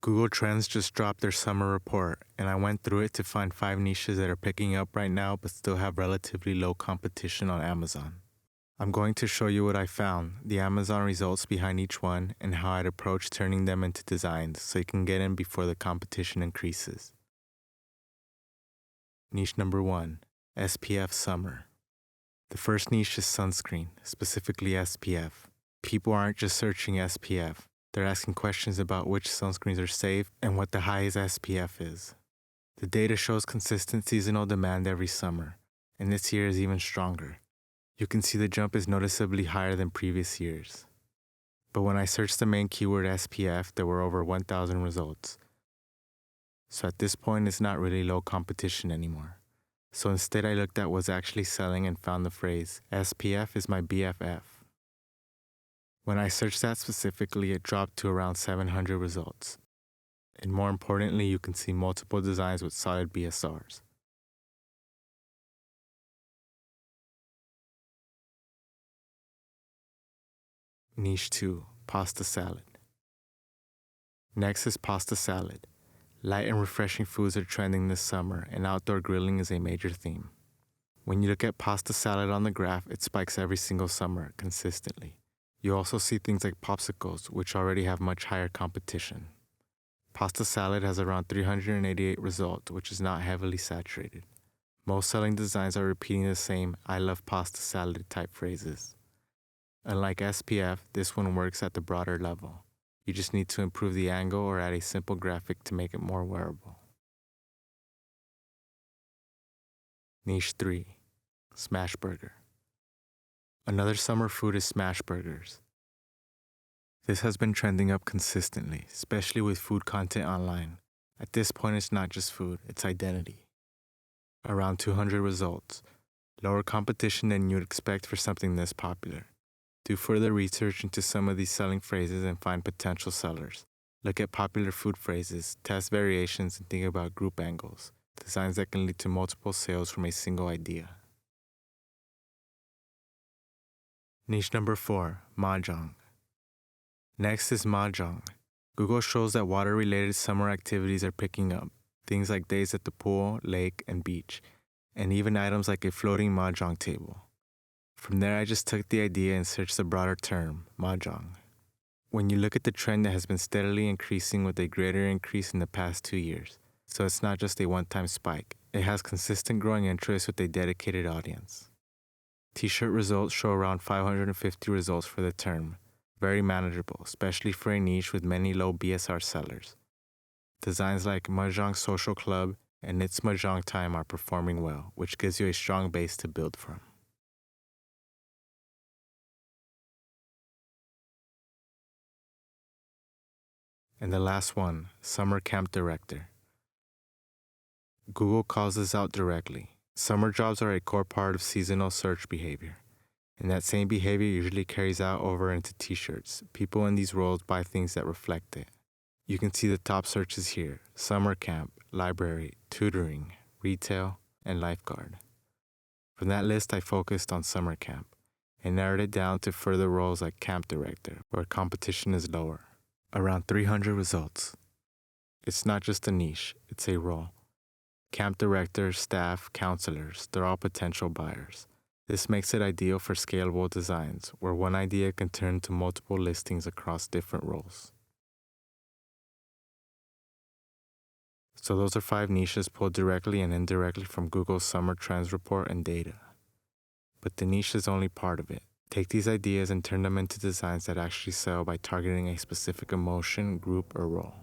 Google Trends just dropped their summer report, and I went through it to find 5 niches that are picking up right now but still have relatively low competition on Amazon. I'm going to show you what I found, the Amazon results behind each one, and how I'd approach turning them into designs so you can get in before the competition increases. Niche number 1, SPF Summer. The first niche is sunscreen, specifically SPF. People aren't just searching SPF. They're asking questions about which sunscreens are safe and what the highest SPF is. The data shows consistent seasonal demand every summer, and this year is even stronger. You can see the jump is noticeably higher than previous years. But when I searched the main keyword SPF, there were over 1,000 results. So at this point, it's not really low competition anymore. So instead, I looked at what's actually selling and found the phrase, SPF is my BFF. When I searched that specifically, it dropped to around 700 results. And more importantly, you can see multiple designs with solid BSRs. Niche 2, Pasta Salad. Next is pasta salad. Light and refreshing foods are trending this summer, and outdoor grilling is a major theme. When you look at pasta salad on the graph, it spikes every single summer, consistently. You also see things like popsicles, which already have much higher competition. Pasta salad has around 388 results, which is not heavily saturated. Most selling designs are repeating the same "I love pasta salad" type phrases. Unlike SPF, this one works at the broader level. You just need to improve the angle or add a simple graphic to make it more wearable. Niche 3, Smash Burger. Another summer food is smash burgers. This has been trending up consistently, especially with food content online. At this point, it's not just food, it's identity. Around 200 results. Lower competition than you'd expect for something this popular. Do further research into some of these selling phrases and find potential sellers. Look at popular food phrases, test variations, and think about group angles, designs that can lead to multiple sales from a single idea. Niche number 4, Mahjong. Next is Mahjong. Google shows that water-related summer activities are picking up, things like days at the pool, lake, and beach, and even items like a floating Mahjong table. From there, I just took the idea and searched the broader term, Mahjong. When you look at the trend, it has been steadily increasing with a greater increase in the past 2 years. So it's not just a one-time spike. It has consistent growing interest with a dedicated audience. T-shirt results show around 550 results for the term. Very manageable, especially for a niche with many low BSR sellers. Designs like Mahjong Social Club and It's Mahjong Time are performing well, which gives you a strong base to build from. And the last one, Summer Camp Director. Google calls this out directly. Summer jobs are a core part of seasonal search behavior, and that same behavior usually carries out over into t-shirts. People in these roles buy things that reflect it. You can see the top searches here: summer camp, library, tutoring, retail, and lifeguard. From that list, I focused on summer camp and narrowed it down to further roles like camp director, where competition is lower. Around 300 results. It's not just a niche, it's a role. Camp directors, staff, counselors, they're all potential buyers. This makes it ideal for scalable designs, where one idea can turn into multiple listings across different roles. So those are 5 niches pulled directly and indirectly from Google's Summer Trends report and data. But the niche is only part of it. Take these ideas and turn them into designs that actually sell by targeting a specific emotion, group, or role.